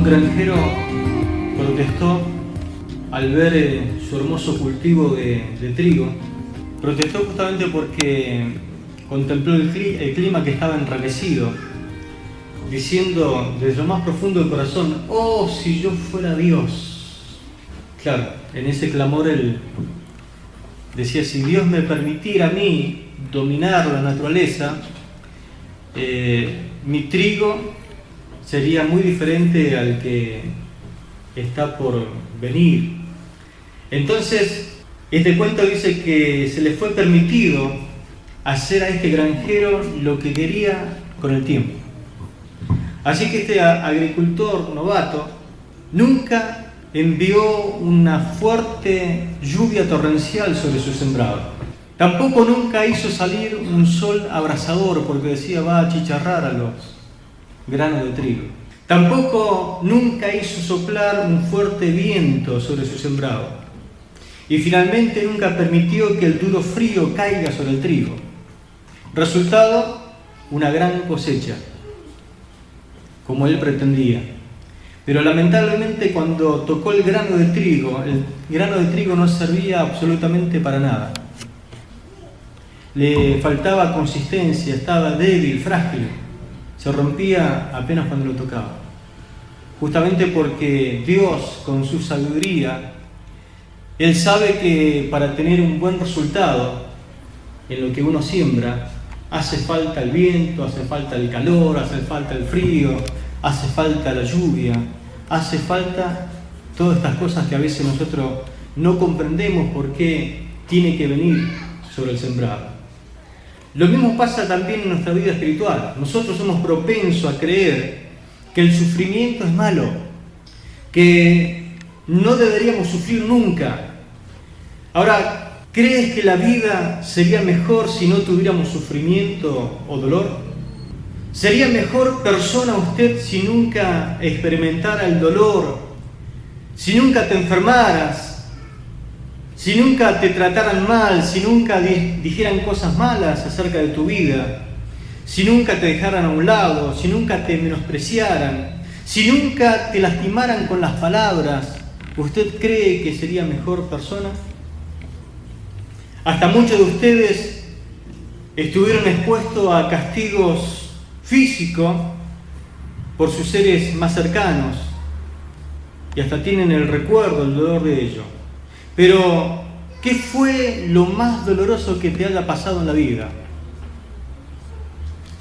granjero protestó al ver su hermoso cultivo de trigo. Protestó justamente porque contempló el clima que estaba enrarecido, diciendo desde lo más profundo del corazón: oh, si yo fuera Dios. Claro, en ese clamor él decía: si Dios me permitiera a mí dominar la naturaleza, mi trigo sería muy diferente al que está por venir. Entonces, este cuento dice que se le fue permitido hacer a este granjero lo que quería con el tiempo. Así que este agricultor novato nunca envió una fuerte lluvia torrencial sobre su sembrado. Tampoco nunca hizo salir un sol abrasador porque decía va a achicharrar a los granos de trigo. Tampoco nunca hizo soplar un fuerte viento sobre su sembrado. Y finalmente nunca permitió que el duro frío caiga sobre el trigo. Resultado, una gran cosecha, como él pretendía. Pero lamentablemente cuando tocó el grano de trigo no servía absolutamente para nada. Le faltaba consistencia, estaba débil, frágil, se rompía apenas cuando lo tocaba. Justamente porque Dios, con su sabiduría, Él sabe que para tener un buen resultado en lo que uno siembra, hace falta el viento, hace falta el calor, hace falta el frío, hace falta la lluvia, hace falta todas estas cosas que a veces nosotros no comprendemos por qué tiene que venir sobre el sembrado. Lo mismo pasa también en nuestra vida espiritual. Nosotros somos propensos a creer que el sufrimiento es malo, que no deberíamos sufrir nunca. Ahora, ¿crees que la vida sería mejor si no tuviéramos sufrimiento o dolor? ¿Sería mejor persona usted si nunca experimentara el dolor, si nunca te enfermaras, si nunca te trataran mal, si nunca dijeran cosas malas acerca de tu vida, si nunca te dejaran a un lado, si nunca te menospreciaran, si nunca te lastimaran con las palabras? ¿Usted cree que sería mejor persona? Hasta muchos de ustedes estuvieron expuestos a castigos físicos por sus seres más cercanos y hasta tienen el recuerdo, el dolor de ello. Pero, ¿qué fue lo más doloroso que te haya pasado en la vida?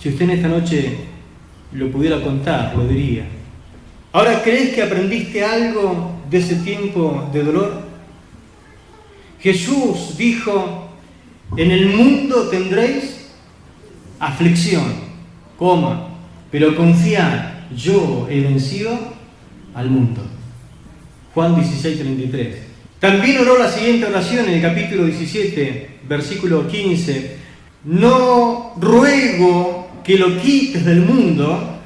Si usted en esta noche lo pudiera contar, lo diría. Ahora, ¿crees que aprendiste algo de ese tiempo de dolor? Jesús dijo: en el mundo tendréis aflicción, pero confiad, yo he vencido al mundo. Juan 16:33. También oró la siguiente oración en el capítulo 17, versículo 15. No ruego que lo quites del mundo,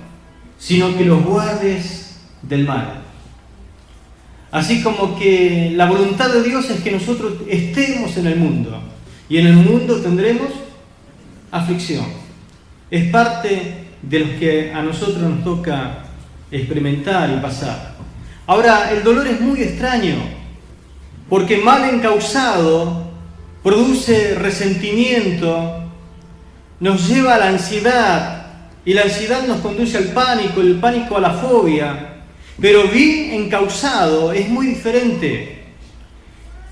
sino que los guardes del mal. Así como que la voluntad de Dios es que nosotros estemos en el mundo, y en el mundo tendremos aflicción. Es parte de lo que a nosotros nos toca experimentar y pasar. Ahora, el dolor es muy extraño, porque mal encausado produce resentimiento, nos lleva a la ansiedad, y la ansiedad nos conduce al pánico, el pánico a la fobia. Pero bien encausado es muy diferente.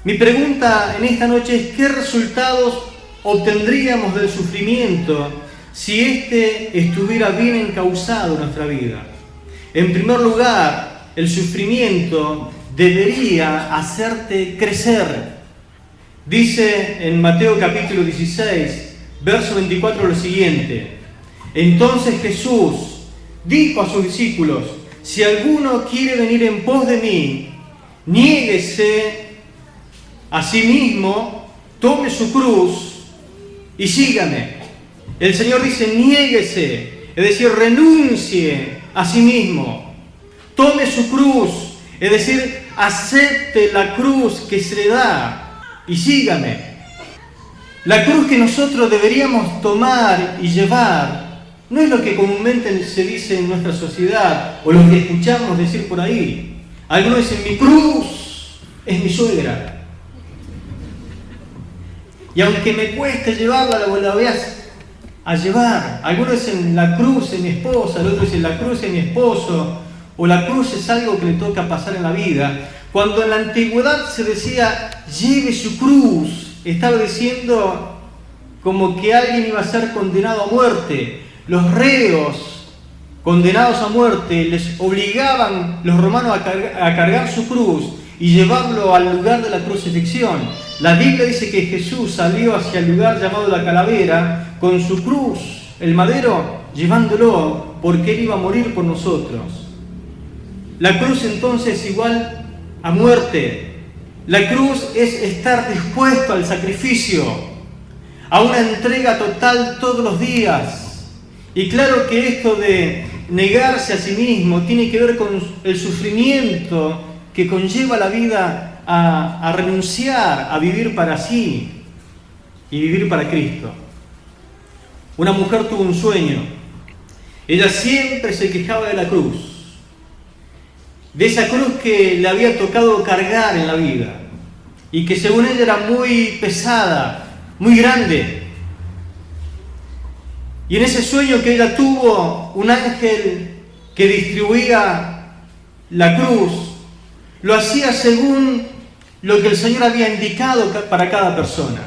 Mi pregunta en esta noche es: ¿qué resultados obtendríamos del sufrimiento si éste estuviera bien encausado en nuestra vida? En primer lugar, el sufrimiento debería hacerte crecer. Dice en Mateo capítulo 16, verso 24 lo siguiente: entonces Jesús dijo a sus discípulos: si alguno quiere venir en pos de mí, niéguese a sí mismo, tome su cruz y sígame. El Señor dice: niéguese, es decir, renuncie a sí mismo, tome su cruz, es decir, acepte la cruz que se le da y sígame. La cruz que nosotros deberíamos tomar y llevar no es lo que comúnmente se dice en nuestra sociedad o lo que escuchamos decir por ahí. Algunos dicen, mi cruz es mi suegra. Y aunque me cueste llevarla, la voy a llevar. Algunos dicen, la cruz es mi esposa, el otro dice, la cruz es mi esposo, o la cruz es algo que le toca pasar en la vida. Cuando en la antigüedad se decía, lleve su cruz, estaba diciendo como que alguien iba a ser condenado a muerte. Los reos condenados a muerte les obligaban los romanos a cargar su cruz y llevarlo al lugar de la crucifixión. La Biblia dice que Jesús salió hacia el lugar llamado la calavera con su cruz, el madero, llevándolo porque Él iba a morir por nosotros. La cruz entonces es igual a muerte. La cruz es estar dispuesto al sacrificio, a una entrega total todos los días. Y claro que esto de negarse a sí mismo tiene que ver con el sufrimiento que conlleva la vida a renunciar a vivir para sí y vivir para Cristo. Una mujer tuvo un sueño. Ella siempre se quejaba de la cruz, de esa cruz que le había tocado cargar en la vida y que según ella era muy pesada, muy grande. Y en ese sueño que ella tuvo, un ángel que distribuía la cruz, lo hacía según lo que el Señor había indicado para cada persona.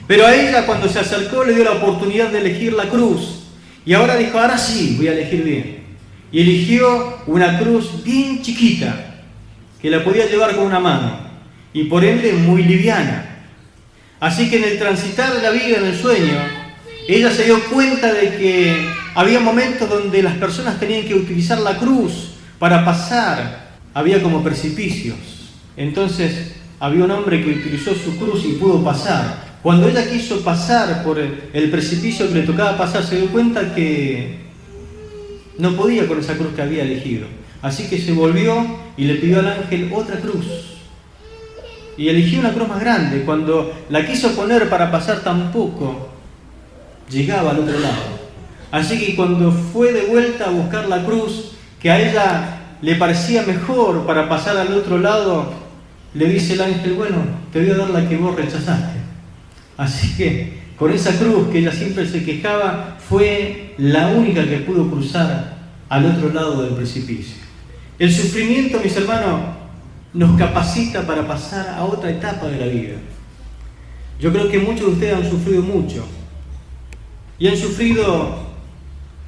Pero a ella, cuando se acercó, le dio la oportunidad de elegir la cruz. Y ahora dijo, ahora sí, voy a elegir bien. Y eligió una cruz bien chiquita, que la podía llevar con una mano, y por ende muy liviana. Así que en el transitar de la vida, en el sueño, ella se dio cuenta de que había momentos donde las personas tenían que utilizar la cruz para pasar. Había como precipicios. Entonces había un hombre que utilizó su cruz y pudo pasar. Cuando ella quiso pasar por el precipicio que le tocaba pasar, se dio cuenta que no podía con esa cruz que había elegido. Así que se volvió y le pidió al ángel otra cruz. Y eligió una cruz más grande. Cuando la quiso poner para pasar, tampoco llegaba al otro lado. Así que cuando fue de vuelta a buscar la cruz que a ella le parecía mejor para pasar al otro lado, le dice el ángel, bueno, te voy a dar la que vos rechazaste. Así que con esa cruz que ella siempre se quejaba, fue la única que pudo cruzar al otro lado del precipicio. El sufrimiento, mis hermanos, nos capacita para pasar a otra etapa de la vida. Yo creo que muchos de ustedes han sufrido mucho. Y han sufrido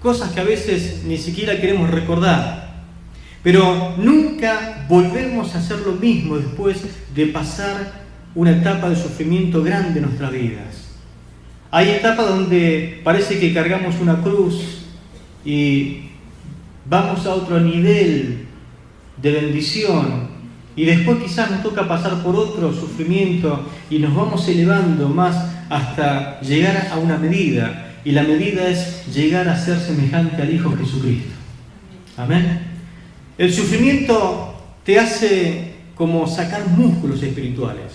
cosas que a veces ni siquiera queremos recordar. Pero nunca volvemos a hacer lo mismo después de pasar una etapa de sufrimiento grande en nuestras vidas. Hay etapas donde parece que cargamos una cruz y vamos a otro nivel de bendición, y después quizás nos toca pasar por otro sufrimiento y nos vamos elevando más hasta llegar a una medida, y la medida es llegar a ser semejante al Hijo Jesucristo. Amén. El sufrimiento te hace como sacar músculos espirituales.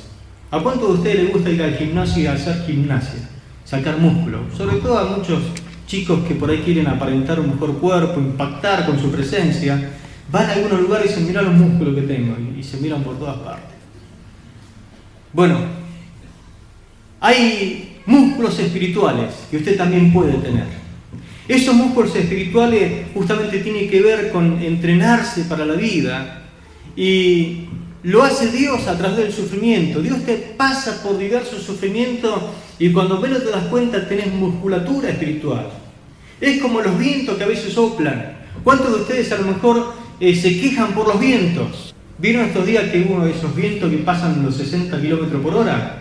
¿A cuánto de ustedes les gusta ir al gimnasio y hacer gimnasia? Sacar músculos. Sobre todo a muchos chicos que por ahí quieren aparentar un mejor cuerpo, impactar con su presencia. Van a algunos lugares y dicen, mirá los músculos que tengo, y se miran por todas partes. Bueno, hay músculos espirituales que usted también puede tener. Esos músculos espirituales justamente tienen que ver con entrenarse para la vida, y lo hace Dios a través del sufrimiento. Dios te pasa por diversos sufrimientos y cuando menos te das cuenta tenés musculatura espiritual. Es como los vientos que a veces soplan. ¿Cuántos de ustedes a lo mejor se quejan por los vientos? ¿Vieron estos días que hubo esos vientos que pasan los 60 km por hora?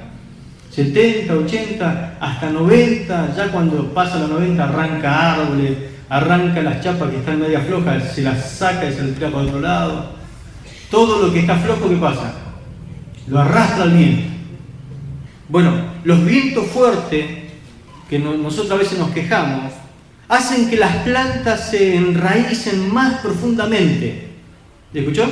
70, 80, hasta 90. Ya cuando pasa los 90 arranca árboles, arranca las chapas que están media flojas, se las saca y se las tira para otro lado. Todo lo que está flojo, ¿qué pasa? Lo arrastra el viento. Bueno, los vientos fuertes, que nosotros a veces nos quejamos, hacen que las plantas se enraícen más profundamente. ¿Escuchó?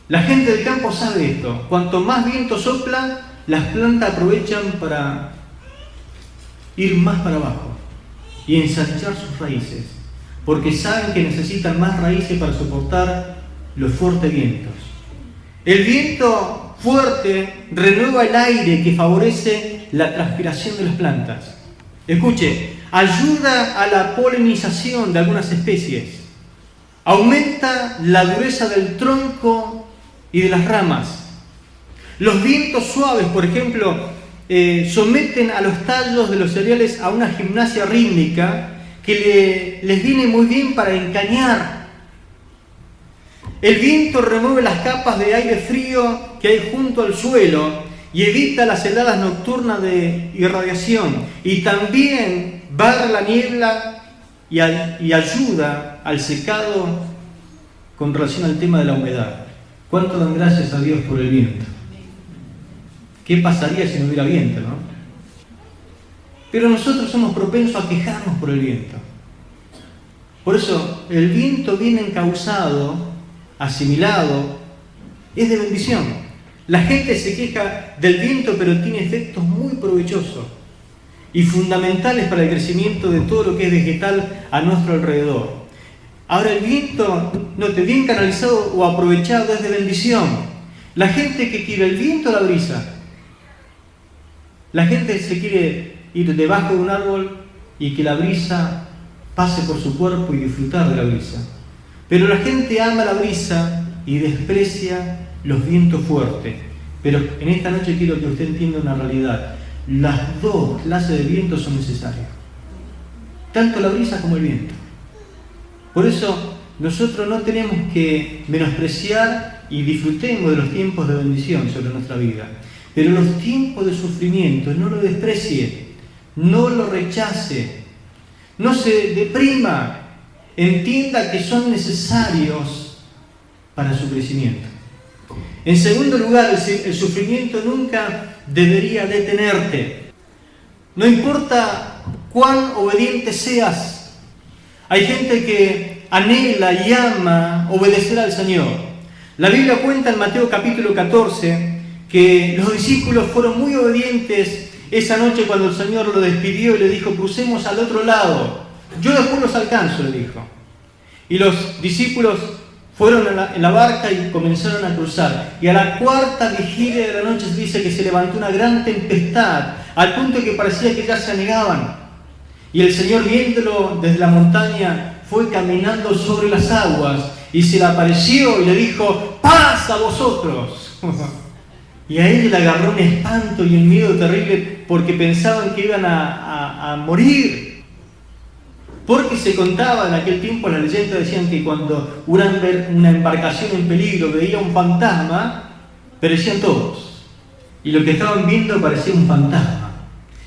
La gente del campo sabe esto. Cuanto más viento sopla, las plantas aprovechan para ir más para abajo. y ensanchar sus raíces, porque saben que necesitan más raíces para soportar los fuertes vientos. El viento fuerte renueva el aire que favorece la transpiración de las plantas. Escuche, ayuda a la polinización de algunas especies, aumenta la dureza del tronco y de las ramas. Los vientos suaves, por ejemplo, someten a los tallos de los cereales a una gimnasia rítmica que les viene muy bien para encañar. El viento remueve las capas de aire frío que hay junto al suelo y evita las heladas nocturnas de irradiación, y también barre la niebla y ayuda al secado con relación al tema de la humedad. ¿Cuánto dan gracias a Dios por el viento? ¿Qué pasaría si no hubiera viento, no? Pero nosotros somos propensos a quejarnos por el viento. Por eso, el viento bien encauzado, asimilado, es de bendición. La gente se queja del viento, pero tiene efectos muy provechosos y fundamentales para el crecimiento de todo lo que es vegetal a nuestro alrededor. Ahora, el viento, bien canalizado o aprovechado, es de bendición. La gente que quiere el viento, la brisa. La gente se quiere ir debajo de un árbol y que la brisa pase por su cuerpo y disfrutar de la brisa. Pero la gente ama la brisa y desprecia los vientos fuertes. Pero en esta noche quiero que usted entienda una realidad. Las dos clases de vientos son necesarias. Tanto la brisa como el viento. Por eso nosotros no tenemos que menospreciar y disfrutemos de los tiempos de bendición sobre nuestra vida. Pero los tiempos de sufrimiento no lo desprecie, no lo rechace, no se deprima, entienda que son necesarios para su crecimiento. En segundo lugar, el sufrimiento nunca debería detenerte. No importa cuán obediente seas, hay gente que anhela y ama obedecer al Señor. La Biblia cuenta en Mateo capítulo 14 que los discípulos fueron muy obedientes esa noche cuando el Señor lo despidió y le dijo: crucemos al otro lado, yo después los alcanzo, le dijo. Y los discípulos fueron en la barca y comenzaron a cruzar. Y a la cuarta vigilia de la noche se dice que se levantó una gran tempestad, al punto que parecía que ya se anegaban. Y el Señor, viéndolo desde la montaña, fue caminando sobre las aguas y se le apareció y le dijo: ¡paz a vosotros! Y a él le agarró un espanto y un miedo terrible, porque pensaban que iban a morir. Porque se contaba en aquel tiempo, las leyendas decían que cuando una embarcación en peligro veía un fantasma, perecían todos. Y lo que estaban viendo parecía un fantasma.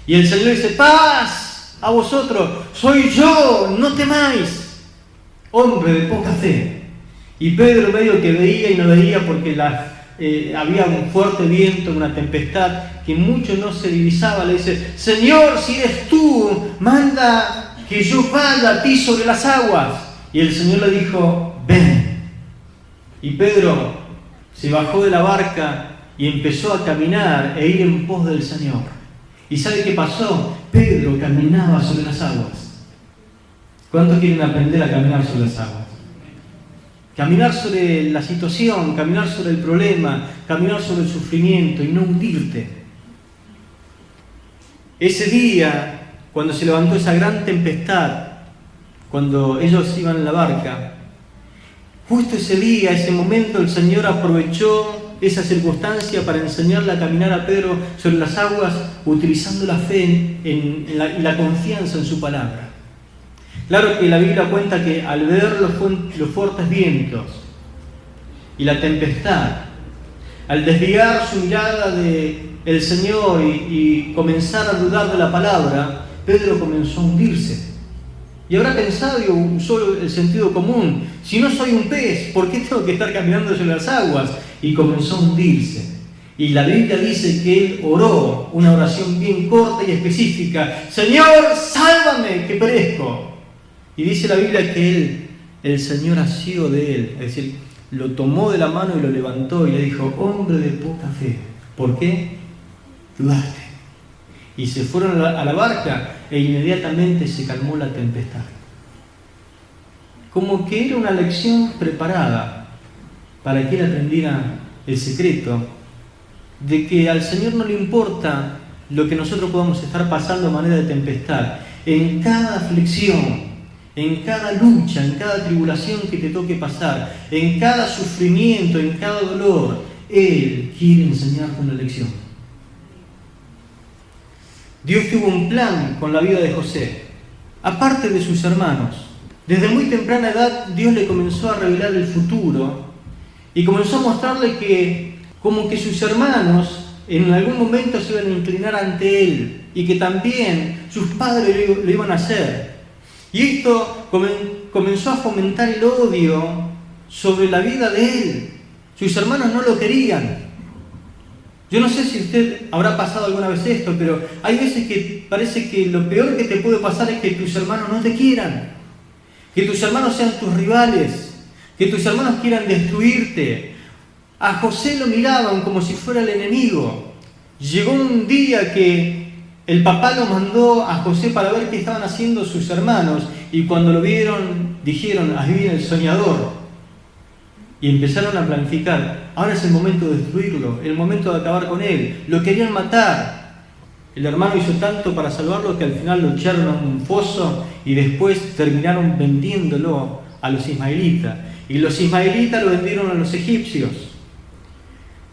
Y el Señor dice: ¡paz a vosotros! ¡Soy yo! ¡No temáis! Hombre de poca fe. Y Pedro medio que veía y no veía, porque había un fuerte viento, una tempestad que mucho no se divisaba. Le dice: Señor, si eres tú, manda que yo vaya a ti sobre las aguas. Y el Señor le dijo: ven. Y Pedro se bajó de la barca y empezó a caminar e ir en pos del Señor. ¿Y sabe qué pasó? Pedro caminaba sobre las aguas. ¿Cuántos quieren aprender a caminar sobre las aguas? Caminar sobre la situación, caminar sobre el problema, caminar sobre el sufrimiento y no hundirte. Ese día, cuando se levantó esa gran tempestad, cuando ellos iban en la barca, justo ese día, ese momento, el Señor aprovechó esa circunstancia para enseñarle a caminar a Pedro sobre las aguas, utilizando la fe y la confianza en su palabra. Claro que la Biblia cuenta que al ver los fuertes vientos y la tempestad, al desviar su mirada del Señor y comenzar a dudar de la palabra, Pedro comenzó a hundirse. Y habrá pensado y usó el sentido común: si no soy un pez, ¿por qué tengo que estar caminando sobre las aguas? Y comenzó a hundirse. Y la Biblia dice que él oró una oración bien corta y específica: Señor, sálvame, que perezco. Y dice la Biblia que el Señor asió de él, es decir, lo tomó de la mano y lo levantó y le dijo: hombre de poca fe, ¿por qué dudaste? Y se fueron a la barca e inmediatamente se calmó la tempestad. Como que era una lección preparada para que él aprendiera el secreto de que al Señor no le importa lo que nosotros podamos estar pasando de manera de tempestad. En cada aflicción, en cada lucha, en cada tribulación que te toque pasar, en cada sufrimiento, en cada dolor, Él quiere enseñarte una lección. Dios tuvo un plan con la vida de José, aparte de sus hermanos. Desde muy temprana edad Dios le comenzó a revelar el futuro y comenzó a mostrarle que como que sus hermanos en algún momento se iban a inclinar ante él y que también sus padres lo iban a hacer. Y esto comenzó a fomentar el odio sobre la vida de él. Sus hermanos no lo querían. Yo no sé si usted habrá pasado alguna vez esto, pero hay veces que parece que lo peor que te puede pasar es que tus hermanos no te quieran, que tus hermanos sean tus rivales, que tus hermanos quieran destruirte. A José lo miraban como si fuera el enemigo. Llegó un día que el papá lo mandó a José para ver qué estaban haciendo sus hermanos, y cuando lo vieron dijeron: ahí viene el soñador. Y empezaron a planificar: ahora es el momento de destruirlo, el momento de acabar con él. Lo querían matar. El hermano hizo tanto para salvarlo que al final lo echaron a un foso y después terminaron vendiéndolo a los ismaelitas. Y los ismaelitas lo vendieron a los egipcios.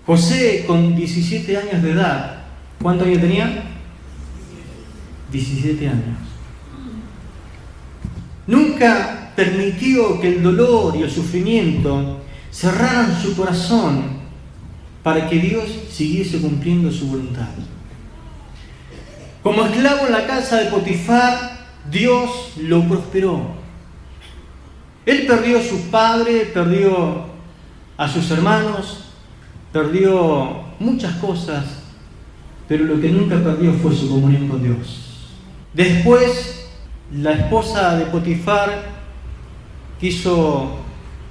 José, con 17 años de edad, ¿cuántos años tenía? 17 años. Nunca permitió que el dolor y el sufrimiento cerraran su corazón para que Dios siguiese cumpliendo su voluntad. Como esclavo en la casa de Potifar, Dios lo prosperó. Él perdió a su padre, perdió a sus hermanos, perdió muchas cosas, pero lo que nunca perdió fue su comunión con Dios. Después, la esposa de Potifar quiso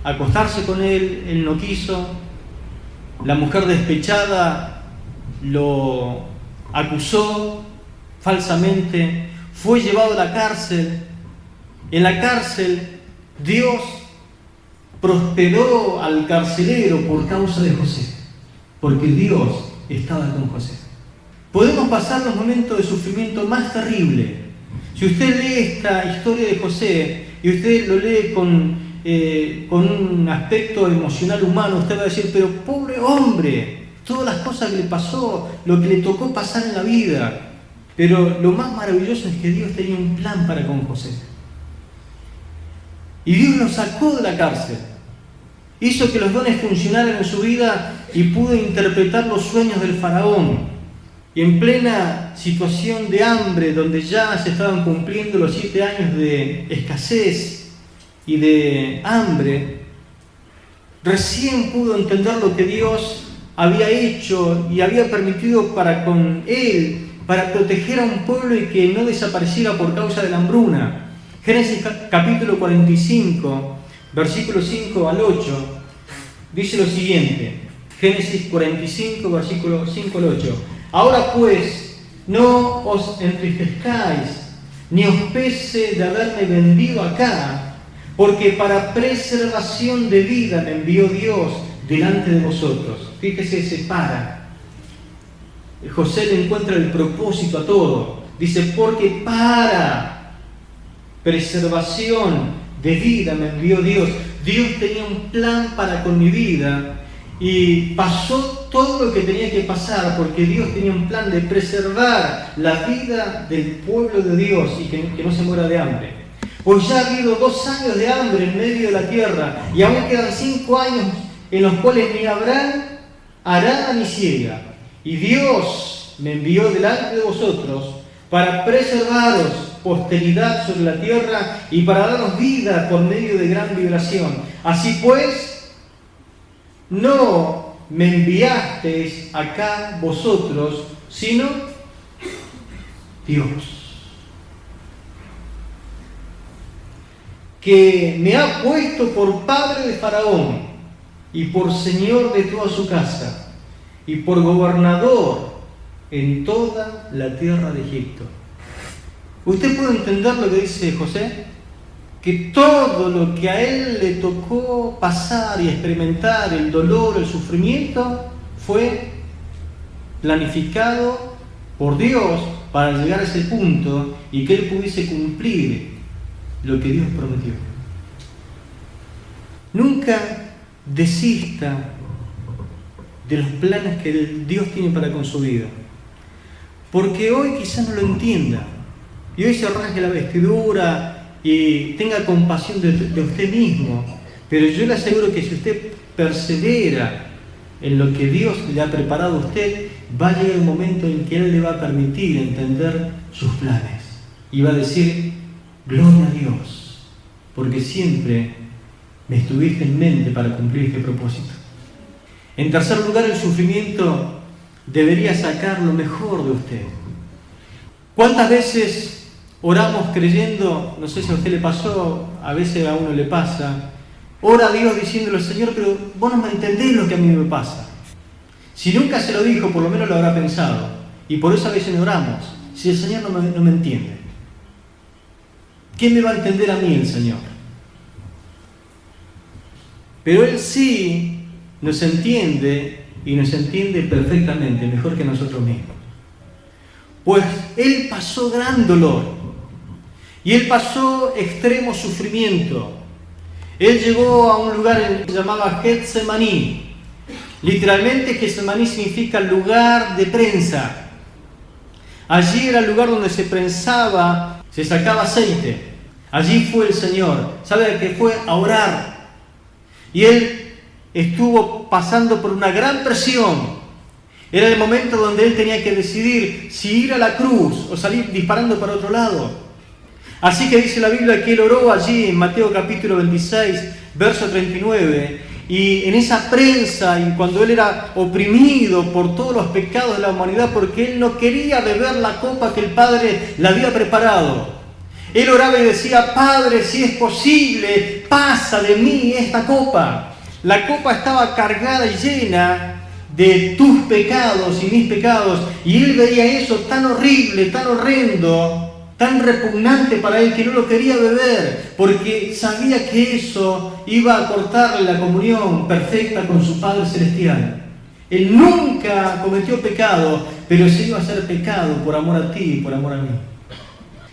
acostarse con él, él no quiso. La mujer despechada lo acusó falsamente, fue llevado a la cárcel. En la cárcel, Dios prosperó al carcelero por causa de José, porque Dios estaba con José. Podemos pasar los momentos de sufrimiento más terribles. Si usted lee esta historia de José y usted lo lee con un aspecto emocional humano, usted va a decir: pero pobre hombre, todas las cosas que le pasó, lo que le tocó pasar en la vida. Pero lo más maravilloso es que Dios tenía un plan para con José. Y Dios lo sacó de la cárcel, hizo que los dones funcionaran en su vida y pudo interpretar los sueños del faraón. Y en plena situación de hambre, donde ya se estaban cumpliendo los 7 años de escasez y de hambre, recién pudo entender lo que Dios había hecho y había permitido para con él, para proteger a un pueblo y que no desapareciera por causa de la hambruna. Génesis capítulo 45, versículos 5 al 8, dice lo siguiente. Génesis 45, versículos 5 al 8. Ahora pues, no os entristezcáis, ni os pese de haberme vendido acá, porque para preservación de vida me envió Dios delante de vosotros. Fíjese, se para. José le encuentra el propósito a todo. Dice: porque para preservación de vida me envió Dios. Dios tenía un plan para con mi vida y pasó todo lo que tenía que pasar porque Dios tenía un plan de preservar la vida del pueblo de Dios y que no se muera de hambre. Pues ya ha habido 2 años de hambre en medio de la tierra y aún quedan 5 años en los cuales ni habrá arada ni siega. Y Dios me envió delante de vosotros para preservaros posteridad sobre la tierra y para daros vida por medio de gran vibración. Así pues, no me enviasteis acá vosotros, sino Dios, que me ha puesto por padre de Faraón y por señor de toda su casa y por gobernador en toda la tierra de Egipto. ¿Usted puede entender lo que dice José? Que todo lo que a él le tocó pasar y experimentar, el dolor, el sufrimiento, fue planificado por Dios para llegar a ese punto y que él pudiese cumplir lo que Dios prometió. Nunca desista de los planes que Dios tiene para con su vida, porque hoy quizás no lo entienda y hoy se rasgue la vestidura y tenga compasión de usted mismo, pero yo le aseguro que si usted persevera en lo que Dios le ha preparado a usted, va a llegar un momento en que Él le va a permitir entender sus planes y va a decir: gloria a Dios, porque siempre me estuviste en mente para cumplir este propósito. En tercer lugar, el sufrimiento debería sacar lo mejor de usted. ¿Cuántas veces oramos creyendo? No sé si a usted le pasó, a veces a uno le pasa, ora a Dios diciéndole: Señor, pero vos no me entendés lo que a mí me pasa. Si nunca se lo dijo, por lo menos lo habrá pensado, y por eso a veces no oramos. Si el Señor no me entiende, ¿quién me va a entender a mí el Señor? Pero Él sí nos entiende, y nos entiende perfectamente, mejor que nosotros mismos. Pues Él pasó gran dolor, y Él pasó extremo sufrimiento. Él llegó a un lugar que se llamaba Getsemaní. Literalmente Getsemaní significa lugar de prensa. Allí era el lugar donde se prensaba, se sacaba aceite. Allí fue el Señor. ¿Sabe que fue? A orar. Y Él estuvo pasando por una gran presión. Era el momento donde Él tenía que decidir si ir a la cruz o salir disparando para otro lado. Así que dice la Biblia que Él oró allí en Mateo capítulo 26, verso 39, y en esa prensa, y cuando Él era oprimido por todos los pecados de la humanidad, porque Él no quería beber la copa que el Padre le había preparado. Él oraba y decía: Padre, si es posible, pasa de mí esta copa. La copa estaba cargada y llena de tus pecados y mis pecados, y Él veía eso tan horrible, tan horrendo, tan repugnante para Él, que no lo quería beber, porque sabía que eso iba a cortarle la comunión perfecta con su Padre Celestial. Él nunca cometió pecado, pero se iba a hacer pecado por amor a ti y por amor a mí.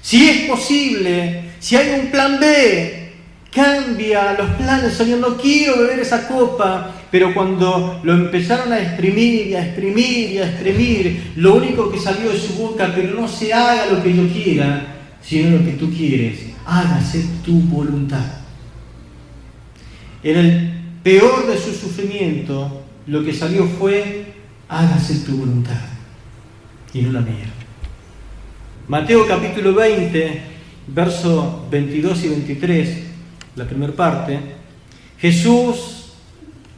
Si es posible, si hay un plan B, cambia los planes. Señor, no quiero beber esa copa. Pero cuando lo empezaron a exprimir y a exprimir y a exprimir, lo único que salió de su boca: pero no se haga lo que yo quiera, sino lo que tú quieres. Hágase tu voluntad. En el peor de su sufrimiento, lo que salió fue: hágase tu voluntad y no la mía. Mateo capítulo 20, versos 22 y 23, la primera parte. Jesús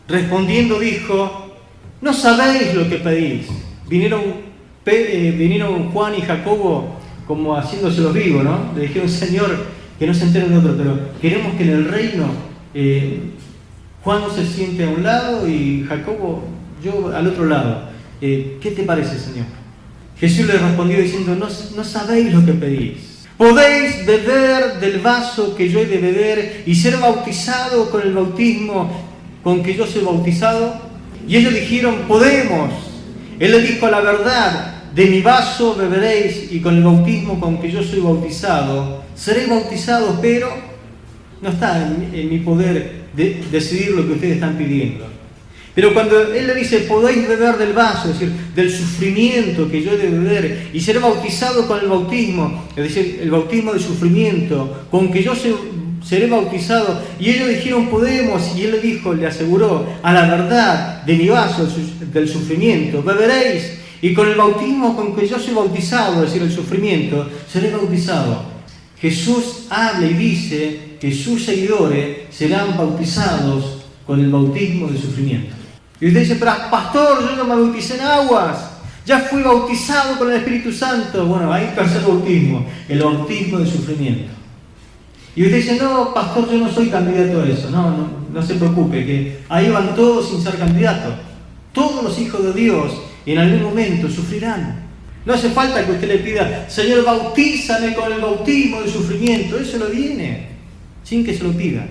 respondiendo dijo: no sabéis lo que pedís. Vinieron Juan y Jacobo como haciéndose los vivos, ¿no? Le dijeron: Señor, que no se enteren de otro, pero queremos que en el reino Juan se siente a un lado y Jacobo, yo al otro lado. ¿Qué te parece, Señor? Jesús le respondió diciendo: no sabéis lo que pedís. ¿Podéis beber del vaso que yo he de beber y ser bautizado con el bautismo con que yo soy bautizado? Y ellos dijeron: podemos. Él le dijo: a la verdad, de mi vaso beberéis, y con el bautismo con que yo soy bautizado seréis bautizados, pero no está en mi poder decidir lo que ustedes están pidiendo. Pero cuando Él le dice: podéis beber del vaso, es decir, del sufrimiento que yo he de beber, y ser bautizado con el bautismo, es decir, el bautismo de sufrimiento, con que yo seré bautizado. Y ellos dijeron: podemos. Y Él le dijo, le aseguró: a la verdad, de mi vaso del sufrimiento beberéis, y con el bautismo con que yo soy bautizado, es decir, el sufrimiento, seré bautizado. Jesús habla y dice que sus seguidores serán bautizados con el bautismo de sufrimiento. Y usted dice: pero pastor, yo no me bauticé en aguas, ya fui bautizado con el Espíritu Santo. Bueno, hay tercer bautismo, el bautismo de sufrimiento. Y usted dice: no, pastor, yo no soy candidato a eso. No se preocupe, que ahí van todos sin ser candidatos. Todos los hijos de Dios en algún momento sufrirán. No hace falta que usted le pida, Señor, bautízame con el bautismo de sufrimiento. Eso lo viene, sin que se lo pida.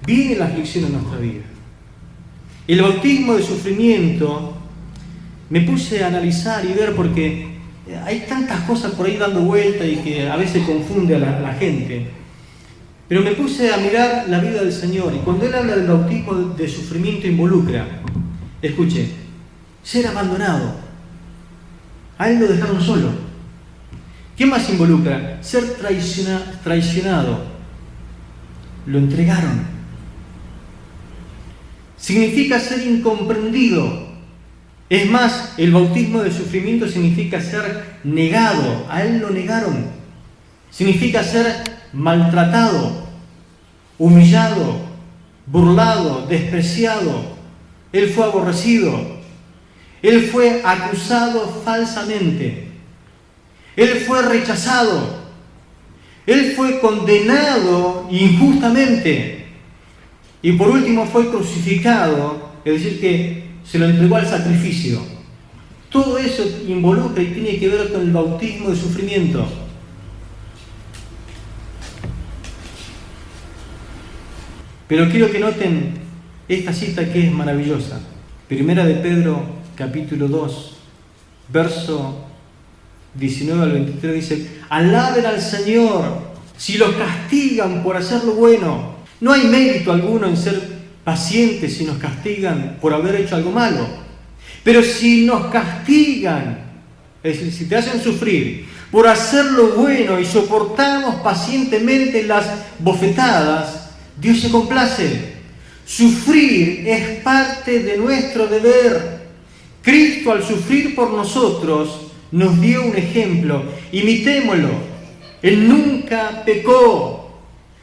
Viene la aflicción en nuestra vida. El bautismo de sufrimiento, me puse a analizar y ver porque hay tantas cosas por ahí dando vuelta y que a veces confunde a la gente. Pero me puse a mirar la vida del Señor y cuando Él habla del bautismo de sufrimiento involucra, escuche, ser abandonado. A Él lo dejaron solo. ¿Qué más involucra? Ser traicionado. Lo entregaron. Significa ser incomprendido. Es más, el bautismo de sufrimiento significa ser negado. A Él lo negaron. Significa ser maltratado, humillado, burlado, despreciado. Él fue aborrecido. Él fue acusado falsamente. Él fue rechazado. Él fue condenado injustamente. Y por último fue crucificado, es decir, que se lo entregó al sacrificio. Todo eso involucra y tiene que ver con el bautismo de sufrimiento. Pero quiero que noten esta cita que es maravillosa. Primera de Pedro, capítulo 2, verso 19 al 23 dice: alaben al Señor si los castigan por hacer lo bueno. No hay mérito alguno en ser pacientes si nos castigan por haber hecho algo malo. Pero si nos castigan, es decir, si te hacen sufrir por hacer lo bueno y soportamos pacientemente las bofetadas, Dios se complace. Sufrir es parte de nuestro deber. Cristo, al sufrir por nosotros, nos dio un ejemplo. Imitémoslo. Él nunca pecó.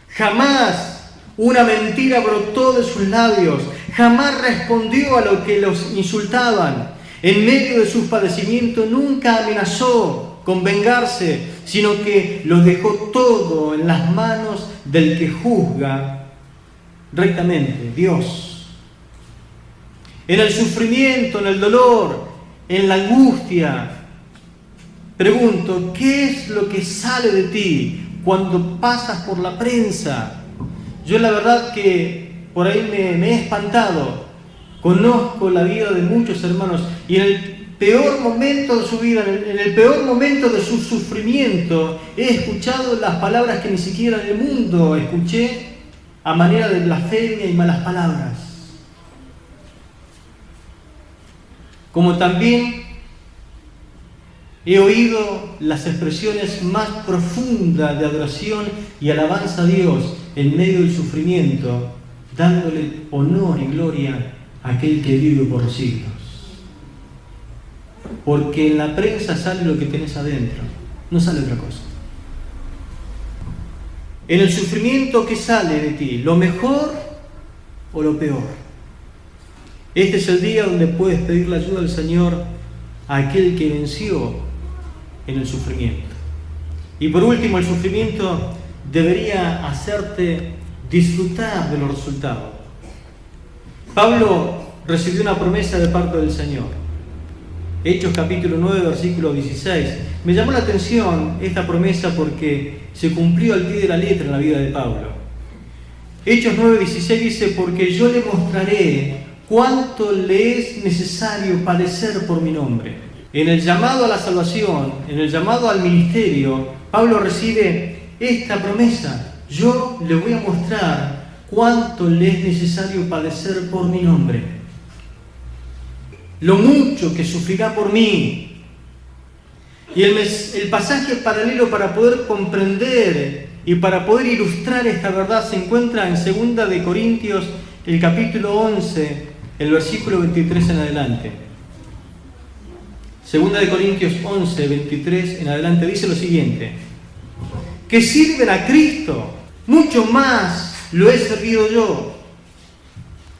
Jamás una mentira brotó de sus labios. Jamás respondió a lo que los insultaban. En medio de sus padecimientos nunca amenazó con vengarse, sino que lo dejó todo en las manos del que juzga rectamente, Dios. En el sufrimiento, en el dolor, en la angustia, pregunto, ¿qué es lo que sale de ti cuando pasas por la prensa? Yo la verdad que por ahí me he espantado. Conozco la vida de muchos hermanos y en el peor momento de su vida, en el peor momento de su sufrimiento, he escuchado las palabras que ni siquiera en el mundo escuché, a manera de blasfemia y malas palabras. Como también he oído las expresiones más profundas de adoración y alabanza a Dios en medio del sufrimiento, dándole honor y gloria a aquel que vive por los siglos. Porque en la prensa sale lo que tenés adentro, no sale otra cosa. En el sufrimiento, ¿qué sale de ti? ¿Lo mejor o lo peor? Este es el día donde puedes pedir la ayuda del Señor a aquel que venció en el sufrimiento. Y por último, el sufrimiento debería hacerte disfrutar de los resultados. Pablo recibió una promesa de parte del Señor. Hechos capítulo 9, versículo 16. Me llamó la atención esta promesa porque se cumplió al pie de la letra en la vida de Pablo. Hechos 9, 16 dice: porque yo le mostraré cuánto le es necesario padecer por mi nombre. En el llamado a la salvación, en el llamado al ministerio, Pablo recibe esta promesa: yo le voy a mostrar cuánto le es necesario padecer por mi nombre. Lo mucho que sufrirá por mí. Y el pasaje paralelo para poder comprender y para poder ilustrar esta verdad se encuentra en 2 de Corintios, el capítulo 11, el versículo 23 en adelante. 2 de Corintios 11, 23 en adelante dice lo siguiente: que sirven a Cristo, mucho más lo he servido yo.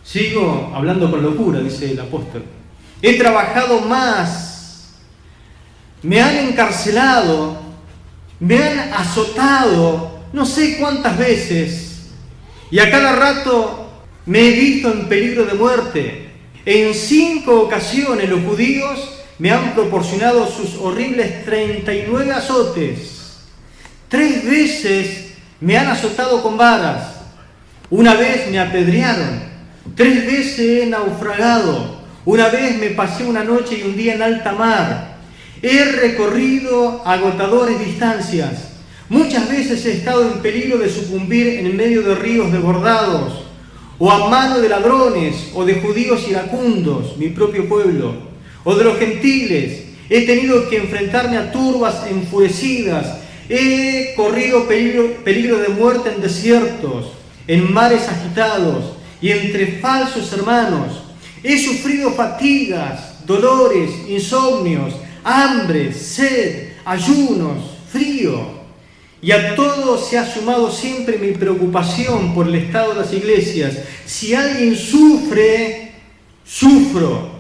Sigo hablando con locura, dice el apóstol. He trabajado más, me han encarcelado, me han azotado no sé cuántas veces, y a cada rato me he visto en peligro de muerte. En 5 ocasiones los judíos me han proporcionado sus horribles 39 azotes. 3 veces me han azotado con varas. Una vez me apedrearon. 3 veces he naufragado. Una vez me pasé una noche y un día en alta mar. He recorrido agotadores distancias. Muchas veces he estado en peligro de sucumbir en medio de ríos desbordados, o a mano de ladrones, o de judíos iracundos, mi propio pueblo, o de los gentiles. He tenido que enfrentarme a turbas enfurecidas. He corrido peligro de muerte en desiertos, en mares agitados y entre falsos hermanos. He sufrido fatigas, dolores, insomnios, hambre, sed, ayunos, frío. Y a todo se ha sumado siempre mi preocupación por el estado de las iglesias. Si alguien sufre, sufro.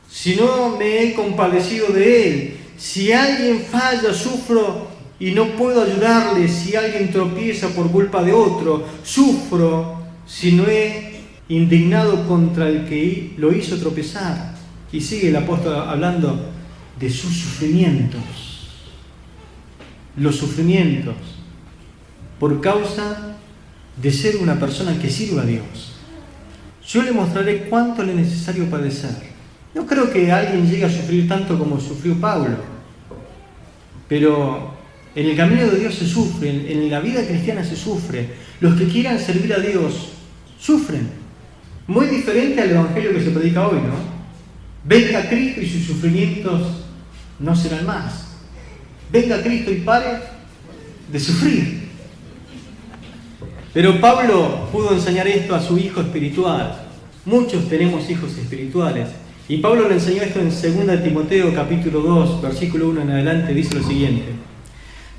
Si no me he compadecido de él. Si alguien falla, sufro y no puedo ayudarle. Si alguien tropieza por culpa de otro, sufro si no he indignado contra el que lo hizo tropezar. Y sigue el apóstol hablando de sus sufrimientos. Los sufrimientos por causa de ser una persona que sirva a Dios. Yo le mostraré cuánto le es necesario padecer. No creo que alguien llegue a sufrir tanto como sufrió Pablo, pero en el camino de Dios se sufre, en la vida cristiana se sufre. Los que quieran servir a Dios sufren. Muy diferente al evangelio que se predica hoy, ¿no? Venga Cristo y sus sufrimientos no serán más. Venga Cristo y pare de sufrir. Pero Pablo pudo enseñar esto a su hijo espiritual. Muchos tenemos hijos espirituales. Y Pablo le enseñó esto en 2 Timoteo capítulo 2, versículo 1 en adelante. Dice lo siguiente: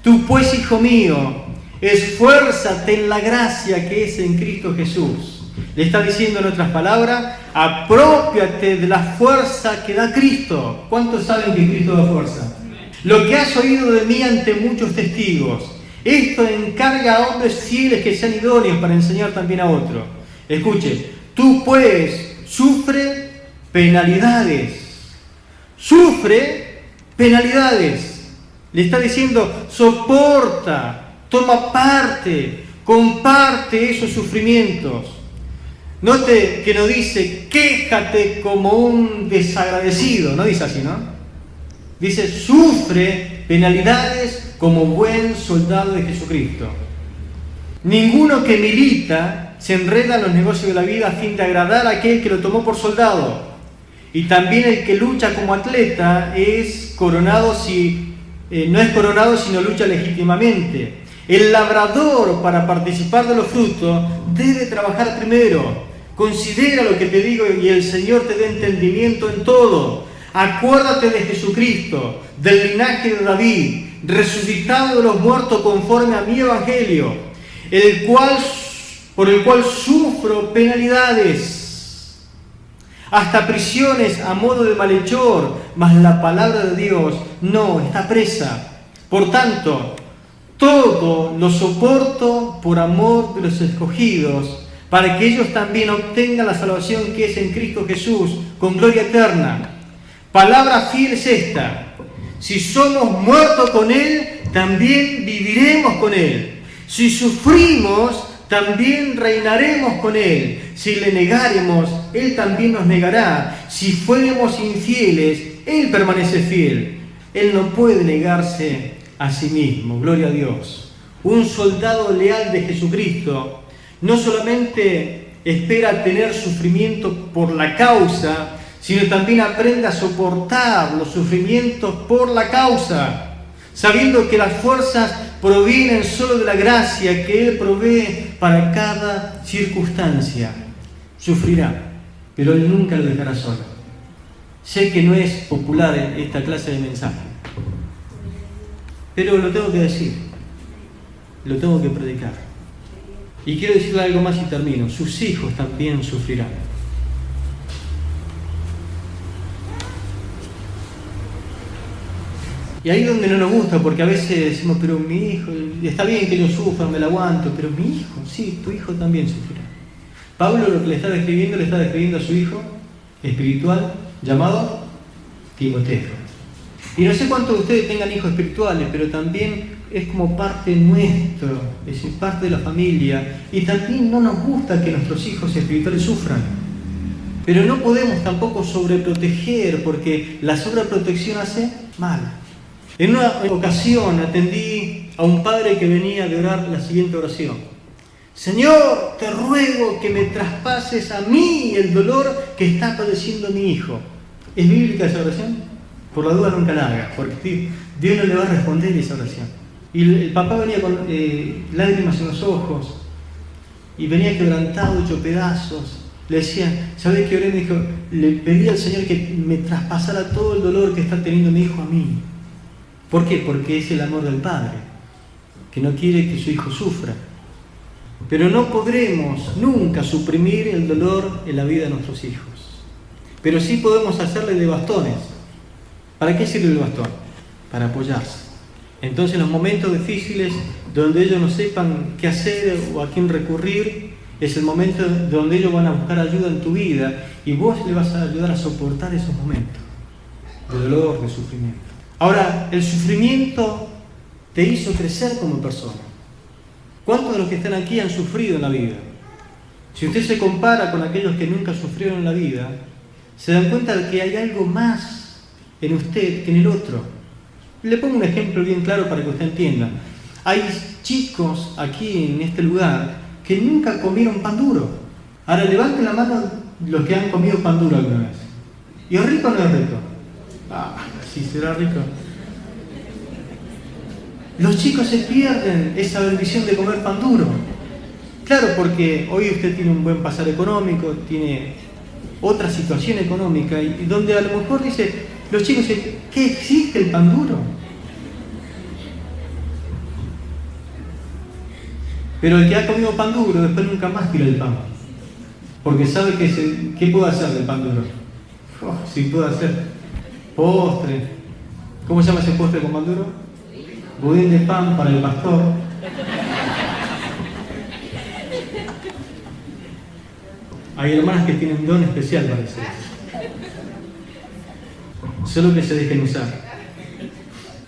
Tú pues, hijo mío, esfuérzate en la gracia que es en Cristo Jesús. Le está diciendo en otras palabras, aprópiate de la fuerza que da Cristo. ¿Cuántos saben que Cristo da fuerza? Lo que has oído de mí ante muchos testigos, esto encarga a hombres fieles que sean idóneos para enseñar también a otros. Escuche, tú pues sufre penalidades. Sufre penalidades. Le está diciendo, soporta, toma parte, comparte esos sufrimientos. Note que no dice, quéjate como un desagradecido. No dice así, ¿no? Dice, sufre penalidades como buen soldado de Jesucristo. Ninguno que milita se enreda en los negocios de la vida a fin de agradar a aquel que lo tomó por soldado. Y también el que lucha como atleta es coronado no es coronado sino lucha legítimamente. El labrador, para participar de los frutos, debe trabajar primero. Considera lo que te digo y el Señor te dé entendimiento en todo. Acuérdate de Jesucristo, del linaje de David, resucitado de los muertos conforme a mi evangelio, por el cual sufro penalidades, hasta prisiones a modo de malhechor, mas la palabra de Dios no está presa. Por tanto, todo lo soporto por amor de los escogidos, para que ellos también obtengan la salvación que es en Cristo Jesús, con gloria eterna. Palabra fiel es esta: si somos muertos con Él, también viviremos con Él. Si sufrimos, también reinaremos con Él. Si le negáremos, Él también nos negará. Si fuéramos infieles, Él permanece fiel. Él no puede negarse a sí mismo. Gloria a Dios. Un soldado leal de Jesucristo no solamente espera tener sufrimiento por la causa, sino también aprende a soportar los sufrimientos por la causa, sabiendo que las fuerzas provienen solo de la gracia que Él provee para cada circunstancia. Sufrirá, pero Él nunca lo dejará solo. Sé que no es popular esta clase de mensaje, pero lo tengo que decir, lo tengo que predicar. Y quiero decirle algo más y termino. Sus hijos también sufrirán. Y ahí es donde no nos gusta, porque a veces decimos, pero mi hijo, está bien que yo sufra, me lo aguanto, pero mi hijo, sí, tu hijo también sufrirá. Pablo lo que le está describiendo a su hijo espiritual llamado Timoteo. Y no sé cuántos de ustedes tengan hijos espirituales, pero también es como parte nuestro, es parte de la familia. Y también no nos gusta que nuestros hijos espirituales sufran. Pero no podemos tampoco sobreproteger, porque la sobreprotección hace mal. En una ocasión atendí a un padre que venía de orar la siguiente oración: Señor, te ruego que me traspases a mí el dolor que está padeciendo mi hijo. ¿Es bíblica esa oración? Por la duda nunca la hagas, porque Dios no le va a responder esa oración. Y el papá venía con lágrimas en los ojos, y venía quebrantado, hecho pedazos. Le decía, ¿sabes qué oré? Me dijo, le pedí al Señor que me traspasara todo el dolor que está teniendo mi hijo a mí. ¿Por qué? Porque es el amor del Padre, que no quiere que su hijo sufra. Pero no podremos nunca suprimir el dolor en la vida de nuestros hijos. Pero sí podemos hacerle de bastones. ¿Para qué sirve el bastón? Para apoyarse. Entonces, en los momentos difíciles, donde ellos no sepan qué hacer o a quién recurrir, es el momento donde ellos van a buscar ayuda en tu vida, y vos le vas a ayudar a soportar esos momentos de dolor, de sufrimiento. Ahora, el sufrimiento te hizo crecer como persona. ¿Cuántos de los que están aquí han sufrido en la vida? Si usted se compara con aquellos que nunca sufrieron en la vida, se dan cuenta de que hay algo más en usted que en el otro. Le pongo un ejemplo bien claro para que usted entienda. Hay chicos aquí en este lugar que nunca comieron pan duro. Ahora levanten la mano los que han comido pan duro alguna vez. ¿Y es rico o no es rico? Sí, será rico. Los chicos se pierden esa bendición de comer pan duro. Claro, porque hoy usted tiene un buen pasar económico, tiene otra situación económica, y donde a lo mejor dice, los chicos dicen, ¿qué existe el pan duro? Pero el que ha comido pan duro después nunca más tira el pan, porque sabe que ¿qué puedo hacer del pan duro? Si puedo hacer postre. ¿Cómo se llama ese postre con pan duro? Budín de pan para el pastor. Hay hermanas que tienen un don especial para eso. Solo que se dejen usar.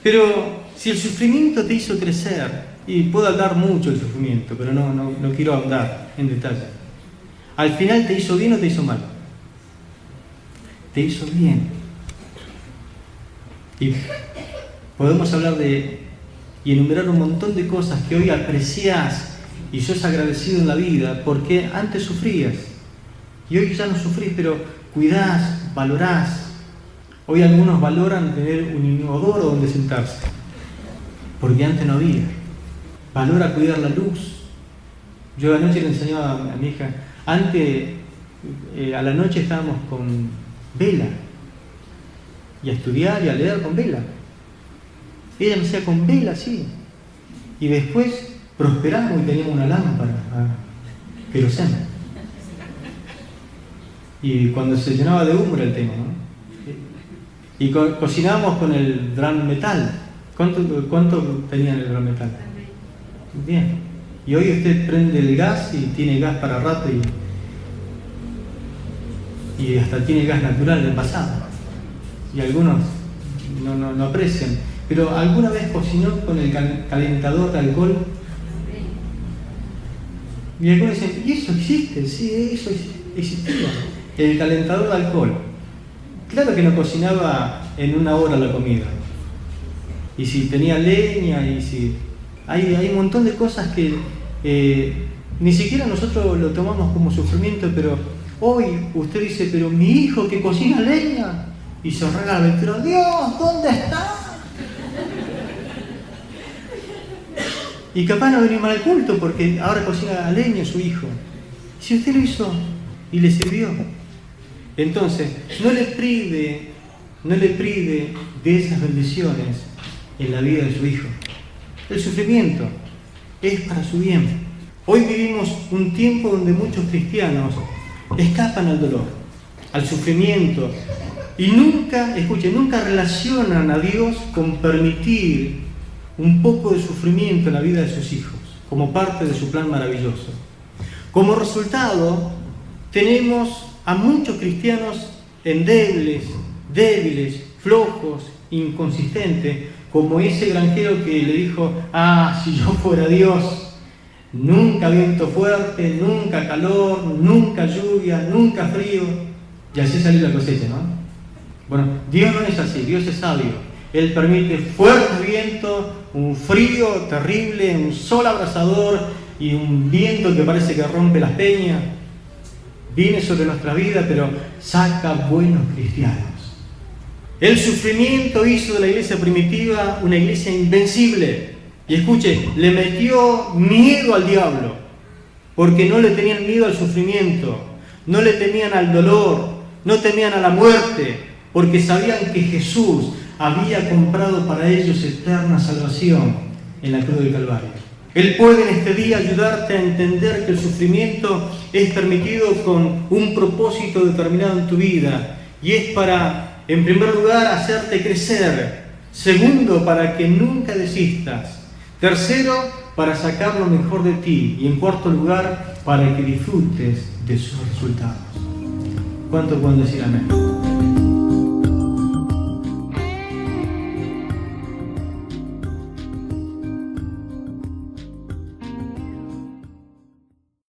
Pero si el sufrimiento te hizo crecer, y puedo hablar mucho del sufrimiento, pero no quiero ahondar en detalle. Al final, ¿te hizo bien o te hizo mal? Te hizo bien. Y podemos hablar y enumerar un montón de cosas que hoy apreciás y sos agradecido en la vida, porque antes sufrías. Y hoy ya no sufrís, pero cuidás, valorás. Hoy algunos valoran tener un inodoro donde sentarse, porque antes no había. Valora cuidar la luz. Yo anoche le enseñaba a mi hija, antes a la noche estábamos con vela, y a estudiar y a leer con vela. Ella me decía, con vela, sí. Y después prosperamos y teníamos una lámpara, queroseno. Y cuando se llenaba de humo era el tema, ¿no? Y cocinábamos con el gran metal. ¿Cuánto tenían el gran metal? Bien. Y hoy usted prende el gas y tiene gas para rato, y hasta tiene gas natural de pasado. Y algunos no aprecian. Pero ¿alguna vez cocinó con el calentador de alcohol? Y algunos dicen, ¿y eso existe? Sí, eso existía. El calentador de alcohol. Claro que no cocinaba en una hora la comida. Y si tenía leña, y si... Hay un montón de cosas que ni siquiera nosotros lo tomamos como sufrimiento, pero hoy usted dice, pero mi hijo que cocina leña, y se ahorra la aventura, Dios, ¿dónde está? Y capaz no venimos al culto porque ahora cocina a leña su hijo. Si usted lo hizo y le sirvió. Entonces, no le prive de esas bendiciones en la vida de su hijo. El sufrimiento es para su bien. Hoy vivimos un tiempo donde muchos cristianos escapan al dolor, al sufrimiento, y nunca relacionan a Dios con permitir un poco de sufrimiento en la vida de sus hijos, como parte de su plan maravilloso. Como resultado, tenemos a muchos cristianos endebles, débiles, flojos, inconsistentes, como ese granjero que le dijo: si yo fuera Dios, nunca viento fuerte, nunca calor, nunca lluvia, nunca frío. Y así salió la cosecha, ¿no? Bueno, Dios no es así, Dios es sabio. Él permite fuertes vientos, un frío terrible, un sol abrasador y un viento que parece que rompe las peñas. Viene sobre nuestra vida, pero saca buenos cristianos. El sufrimiento hizo de la iglesia primitiva una iglesia invencible. Y escuche, le metió miedo al diablo, porque no le tenían miedo al sufrimiento, no le temían al dolor, no temían a la muerte, porque sabían que Jesús había comprado para ellos eterna salvación en la cruz del Calvario. Él puede en este día ayudarte a entender que el sufrimiento es permitido con un propósito determinado en tu vida, y es para, en primer lugar, hacerte crecer. Segundo, para que nunca desistas. Tercero, para sacar lo mejor de ti. Y en cuarto lugar, para que disfrutes de sus resultados. ¿Cuánto pueden decir amén?